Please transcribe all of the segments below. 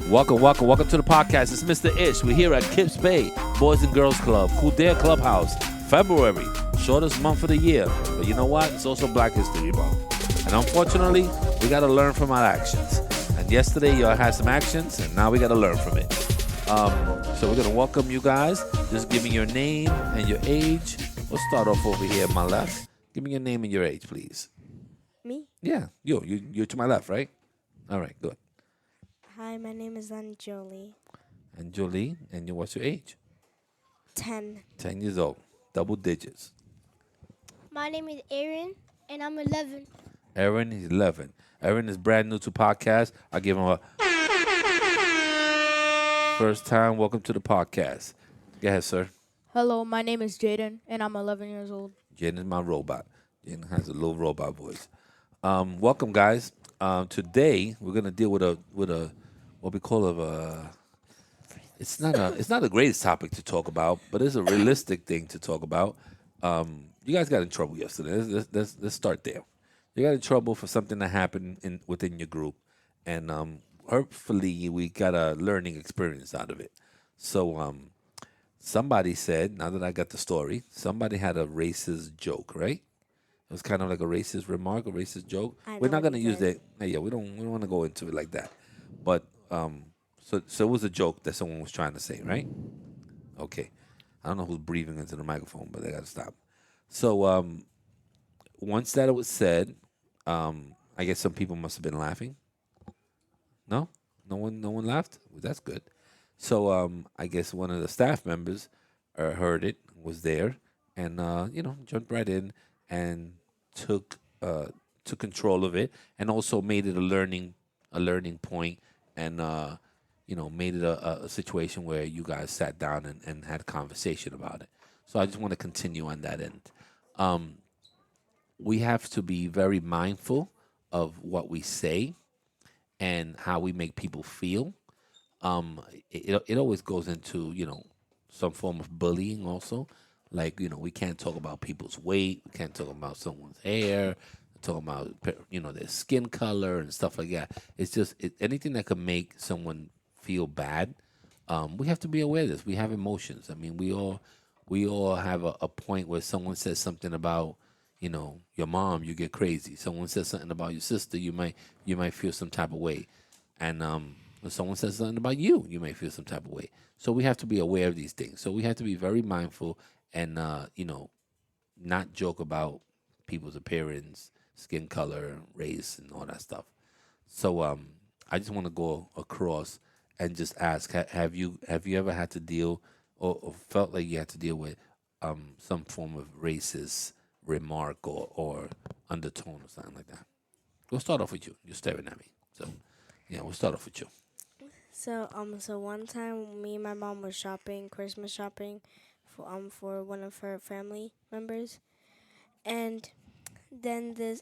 Welcome to the podcast. It's Mr. Ish. We're here at KIPS Bay, Boys and Girls Club, Kildare Clubhouse, February, shortest month of the year. But you know what? It's also Black History Month. And unfortunately, we got to learn from our actions. And yesterday, y'all had some actions, and now we got to learn from it. So we're going to welcome you guys. Just give me your name and your age. We'll start off over here on my left. Give me your name and your age, please. Me? Yeah, you're to my left, right? All right, good. Hi, my name is Anjoli. And Jolie, and what's your age? 10. 10 years old, double digits. My name is Aaron, and I'm 11. Aaron is 11. Aaron is brand new to podcast. I give him a first time. Welcome to the podcast. Go ahead, sir. Hello, my name is Jaden, and I'm 11 years old. Jaden is my robot. Jaden has a little robot voice. Welcome, guys. Today we're gonna deal with a what we call a. It's not the greatest topic to talk about, but it's a realistic thing to talk about. You guys got in trouble yesterday. Let's start there. You got in trouble for something that happened within your group, and hopefully we got a learning experience out of it. So somebody said, now that I got the story, somebody had a racist joke, right? It was kind of like a racist remark, a racist joke. We're not gonna use that. Yeah, we don't want to go into it like that. But so it was a joke that someone was trying to say, right? Okay. I don't know who's breathing into the microphone, but they gotta stop. So once that it was said, I guess some people must have been laughing. No, no one laughed. Well, that's good. So I guess one of the staff members heard it, was there, and jumped right in and took control of it, and also made it a learning point, and made it a situation where you guys sat down and had a conversation about it. So I just want to continue on that end. We have to be very mindful of what we say and how we make people feel. It always goes into some form of bullying also. Like, we can't talk about people's weight. We can't talk about someone's hair. Talk about, their skin color and stuff like that. It's just anything that could make someone feel bad. We have to be aware of this. We have emotions. I mean, we all have a point where someone says something about, your mom, you get crazy. Someone says something about your sister, you might feel some type of way. And when someone says something about you, you may feel some type of way. So we have to be aware of these things. So we have to be very mindful and not joke about people's appearance, skin color, race, and all that stuff. So I just want to go across and just ask: have you ever had to deal or felt like you had to deal with some form of racist remark or undertone or something like that? We'll start off with you. You're staring at me, so yeah, we'll start off with you. So one time me and my mom was shopping, Christmas shopping for one of her family members, and then this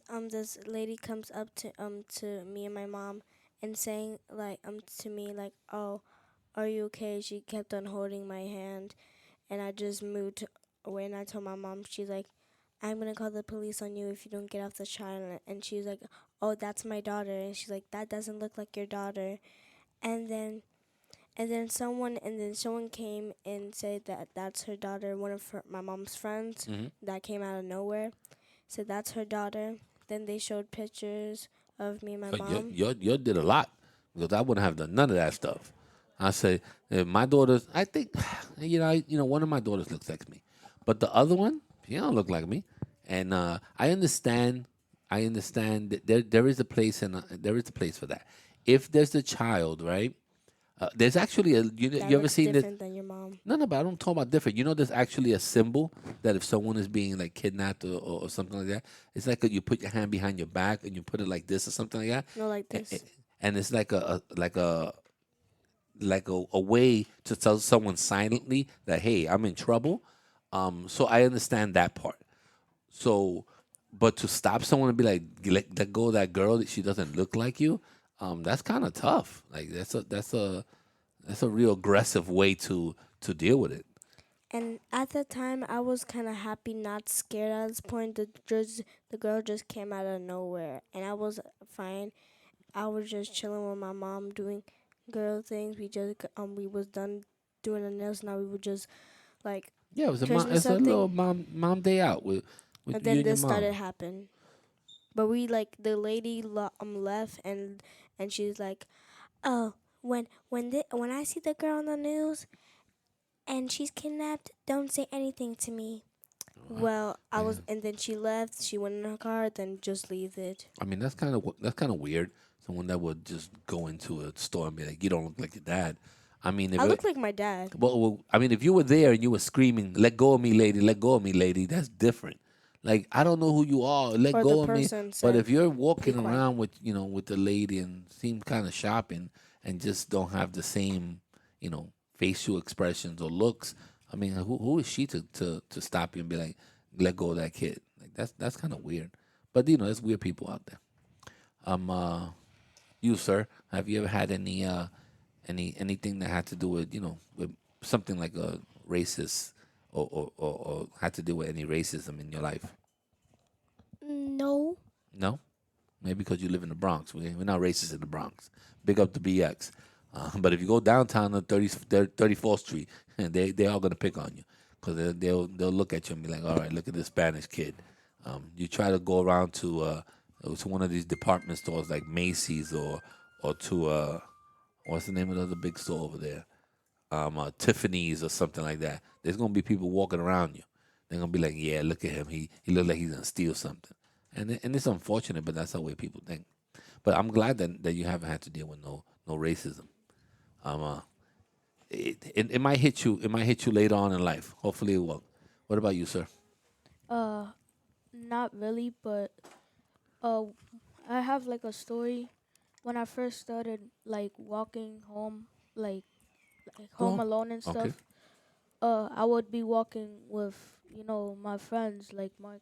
lady comes up to me and my mom and saying like to me like, "Oh, are you okay?" She kept on holding my hand, and I just moved away, and I told my mom, she's like, "I'm gonna call the police on you if you don't get off the child." And she's like, "Oh, that's my daughter." And she's like, "That doesn't look like your daughter." And then someone came and said that that's her daughter. One of my mom's friends that came out of nowhere said that's her daughter. Then they showed pictures of me and my mom. You did a lot, because I wouldn't have done none of that stuff. I say my daughters. I think one of my daughters looks like me, but the other one, she don't look like me. And I understand. That there is a place there is a place for that. If there's a child, right? There's actually you ever seen this? Different than your mom. No, but I don't talk about different. There's actually a symbol that if someone is being like kidnapped or something like that, it's like you put your hand behind your back and you put it like this or something like that. No, like this. And it's like a way to tell someone silently that, hey, I'm in trouble. So I understand that part. So, but to stop someone and be like, let go of that girl that she doesn't look like you, that's kind of tough. Like that's a real aggressive way to deal with it. And at the time, I was kind of happy, not scared at this point. The girl just came out of nowhere, and I was fine. I was just chilling with my mom, doing girl things. We was done doing the nails. Now we would just like Yeah, it was a mom. Christmas It's a little something, mom day out with and you then and your this mom. started happen. But we like the lady left, and she's like, oh, when I see the girl on the news and she's kidnapped, don't say anything to me. Well, I Yeah. was, and then she left. She went in her car, then just leave it. I mean, that's kind of weird. Someone that would just go into a store and be like, "You don't look like your dad." I mean, I look like my dad, I mean, if you were there and you were screaming, "Let go of me, lady! Let go of me, lady!" That's different. Like, I don't know who you are. Let or the go of me. person But said, if you're "Be walking quiet." around with the lady and seem kind of shopping and just don't have the same, facial expressions or looks, I mean, who is she to stop you and be like, "Let go of that kid"? Like that's kind of weird. But there's weird people out there. Um, uh, you sir, have you ever had anything that had to do with something like a racist or had to do with any racism in your life? No. No, maybe because you live in the Bronx. We're not racist in the Bronx. Big up to BX. But if you go downtown on 34th Street, they are gonna pick on you because they'll look at you and be like, all right, look at this Spanish kid. You try to go around to one of these department stores like Macy's or to what's the name of the other big store over there? Tiffany's or something like that. There's gonna be people walking around you. They're gonna be like, "Yeah, look at him. He look like he's gonna steal something." And it's unfortunate, but that's the way people think. But I'm glad that you haven't had to deal with no racism. Um, uh, it might hit you. It might hit you later on in life. Hopefully, it will. What about you, sir? Uh, not really, but uh, I have like a story. When I first started like walking home, like home Hello. alone and Okay. stuff, I would be walking with my friends like Mark,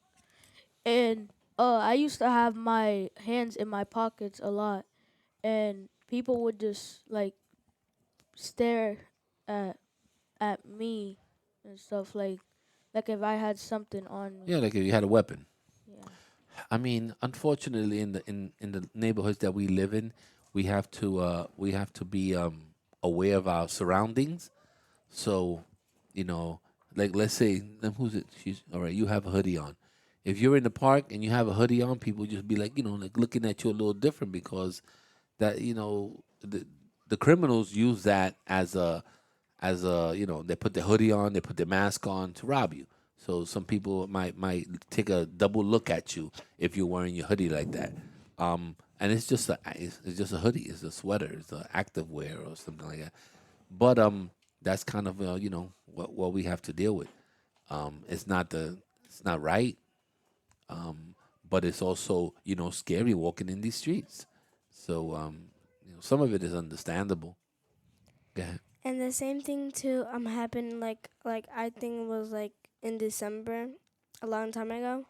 and I used to have my hands in my pockets a lot, and people would just like stare at at me and stuff like if I had something on Yeah, me. like if you had a weapon. Yeah. I mean, unfortunately, in the neighborhoods that we live in, we have to be aware of our surroundings. So, you know, like let's say, who's it? She's all right. You have a hoodie on. If you're in the park and you have a hoodie on, people just be like, like looking at you a little different because that, the criminals use that as a they put their hoodie on, they put their mask on to rob you. So some people might take a double look at you if you're wearing your hoodie like that. And it's just a hoodie, it's a sweater, it's an active wear or something like that. But that's kind of what we have to deal with. It's not right, but it's also scary walking in these streets. So some of it is understandable. Go ahead. And the same thing too happened like I think it was like in December, a long time ago.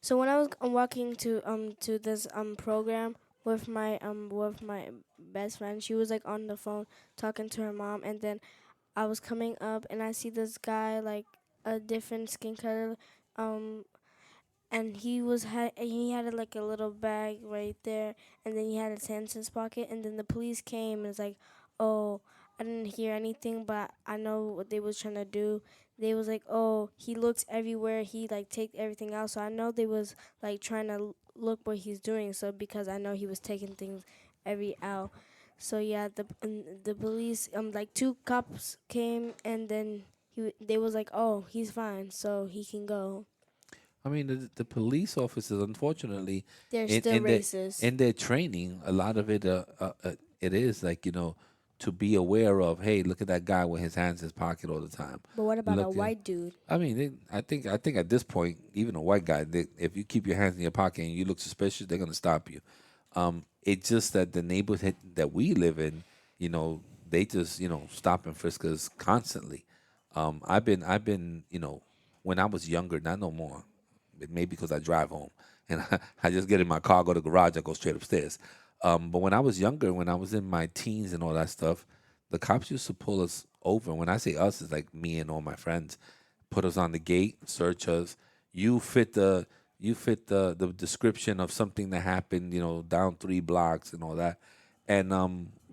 So when I was walking to this program with my best friend, she was like on the phone talking to her mom, and then I was coming up and I see this guy like a different skin color, um and he had like a little bag right there, and then he had his hands in his pocket, and then the police came and was like, oh, I didn't hear anything, but I know what they was trying to do. They was like, oh, he looks everywhere, he like take everything out, so I know they was like trying to look what he's doing, so because I know he was taking things every out. So yeah, the police like two cops came, and then they was like, oh, he's fine, so he can go. I mean, the police officers, unfortunately, They're in still in their racist. in their training, a lot of it, it is like to be aware of. Hey, look at that guy with his hands in his pocket all the time. But what about a Look at. white dude? I mean, I think at this point, even a white guy, if you keep your hands in your pocket and you look suspicious, they're gonna stop you. It's just that the neighborhood that we live in, they just stop and frisk us constantly. I've been when I was younger, not no more. Maybe because I drive home and I just get in my car, go to the garage, I go straight upstairs. But when I was younger, when I was in my teens and all that stuff, the cops used to pull us over. When I say us, it's like me and all my friends, put us on the gate, search us. You fit the description of something that happened, down 3 blocks and all that. And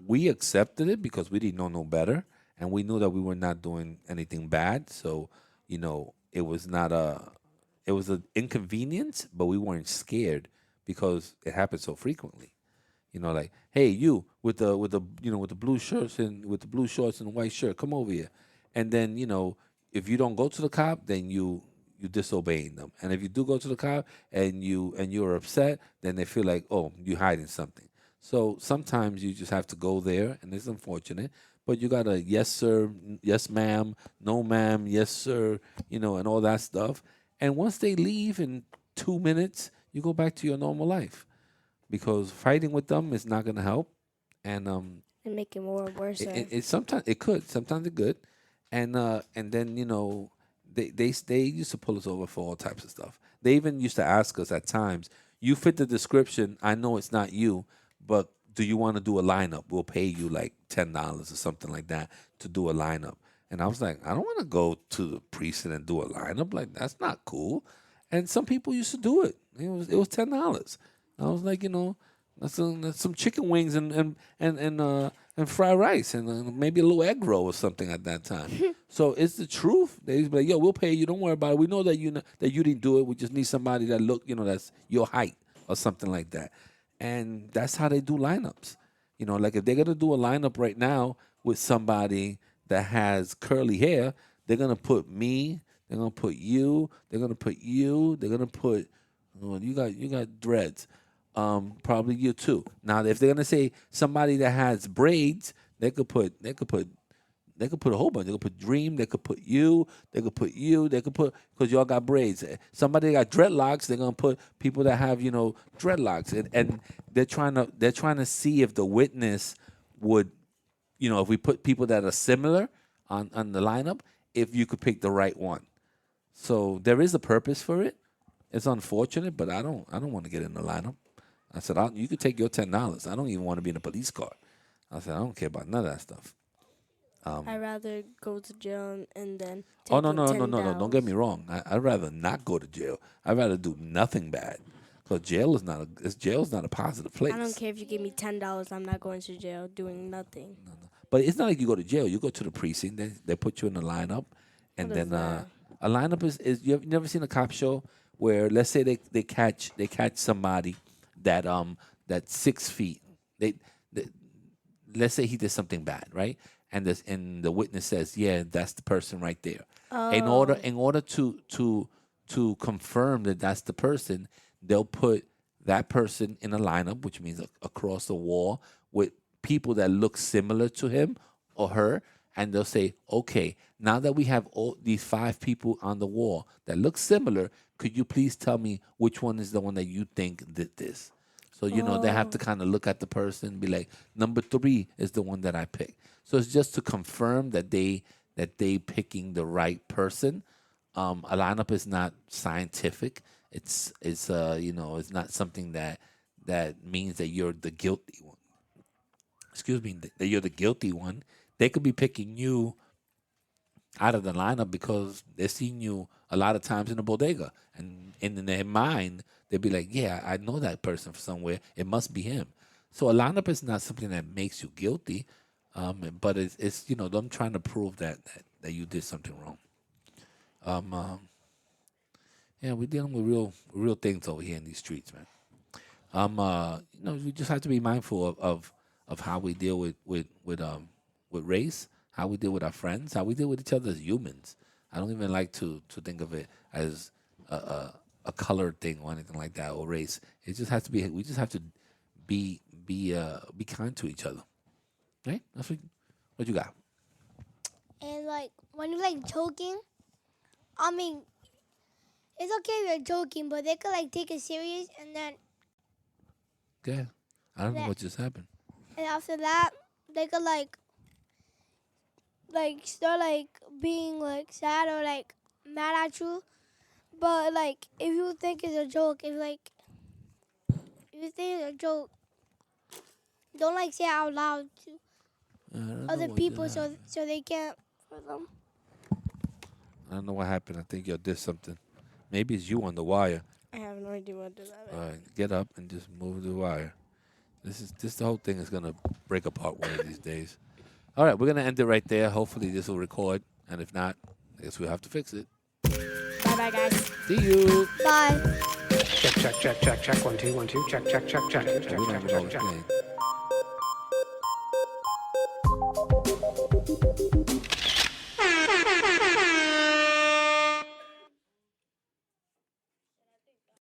we accepted it because we didn't know no better, and we knew that we were not doing anything bad. So, it was not it was an inconvenience, but we weren't scared because it happened so frequently. Like, hey, you with the blue shirts and with the blue shorts and white shirt, come over here. And then, if you don't go to the cop, then you disobeying them. And if you do go to the cop and you're upset, then they feel like, oh, you hiding something. So sometimes you just have to go there, and it's unfortunate, but you got a yes sir, yes ma'am, no ma'am, yes sir, and all that stuff. And once they leave in 2 minutes, you go back to your normal life because fighting with them is not going to help. And And make it more worse. it sometimes it could, sometimes it could, and then they used to pull us over for all types of stuff. They even used to ask us at times, "You fit the description. I know it's not you, but do you want to do a lineup? We'll pay you like $10 or something like that to do a lineup." And I was like, I don't want to go to the precinct and do a lineup. Like that's not cool. And some people used to do it. It was $10. I was like, that's some chicken wings and fried rice and maybe a little egg roll or something at that time. So it's the truth. They used to be like, yo, we'll pay you. Don't worry about it. We know that that you didn't do it. We just need somebody that that's your height or something like that. And that's how they do lineups. Like if they're gonna do a lineup right now with somebody that has curly hair, they're gonna put me. They're gonna put you. They're gonna put you. They're gonna put. Oh, you got dreads. Probably you too. Now, if they're gonna say somebody that has braids, they could put a whole bunch. They could put Dream. They could put you. They could put you. They could put because y'all got braids. Somebody that got dreadlocks. They're gonna put people that have dreadlocks, and they're trying to see if the witness would if we put people that are similar on the lineup, if you could pick the right one. So there is a purpose for it. It's unfortunate, but I don't want to get in the lineup. I said, you could take your $10. I don't even want to be in a police car. I said, I don't care about none of that stuff. I'd rather go to jail and then Oh take no in no no no no! Don't get me $10. wrong. I'd rather not go to jail. I'd rather do nothing bad. Because jail is not a positive place. I don't care if you give me $10. I'm not going to jail doing nothing. But it's not like you go to jail. You go to the precinct. They put you in a lineup, and What is then that? a lineup is you never seen a cop show where let's say they catch somebody that's 6 feet. They let's say he did something bad, right? And the witness says, yeah, that's the person right there. In order to confirm that that's the person, they'll put that person in a lineup, which means across the wall with people that look similar to him or her, and they'll say, okay, now that we have all these 5 people on the wall that look similar, could you please tell me which one is the one that you think did this? So they have to kind of look at the person and be like, number 3 is the one that I picked. So it's just to confirm that they picking the right person. A lineup is not scientific. It's not something that means that you're the guilty one. Excuse me, that you're the guilty one. They could be picking you out of the lineup because they've seen you a lot of times in the bodega, and in their mind they'll be like, "Yeah, I know that person from somewhere. It must be him." So a lineup is not something that makes you guilty, but it's them trying to prove that you did something wrong. Yeah, we're dealing with real things over here in these streets, man. We just have to be mindful of how we deal with race, how we deal with our friends, how we deal with each other as humans. I don't even like to think of it as a color thing or anything like that or race. It just has to be. We just have to be kind to each other, right? That's what you got. And like when you like joking, I mean, it's okay if you're joking, but they could like take it serious, and then Yeah, I don't know that, what just happened. and after that, they could like start like being like sad or like mad at you. But like if you think it's a joke, if you think it's a joke, don't like say it out loud to I don't know other what just people happened. so they can't for them. I don't know what happened. I think you did something. Maybe it's you on the wire. I have no idea what does that All right, get up and just move the wire. This whole thing is gonna break apart one of these days. All right, we're gonna end it right there. Hopefully this will record, and if not, I guess we'll have to fix it. Bye bye, guys. See you. Bye. Check, check, check, check, check. 1 2 1 2. Check, check, check, check. Check, We don't check, even know check, what's check. playing.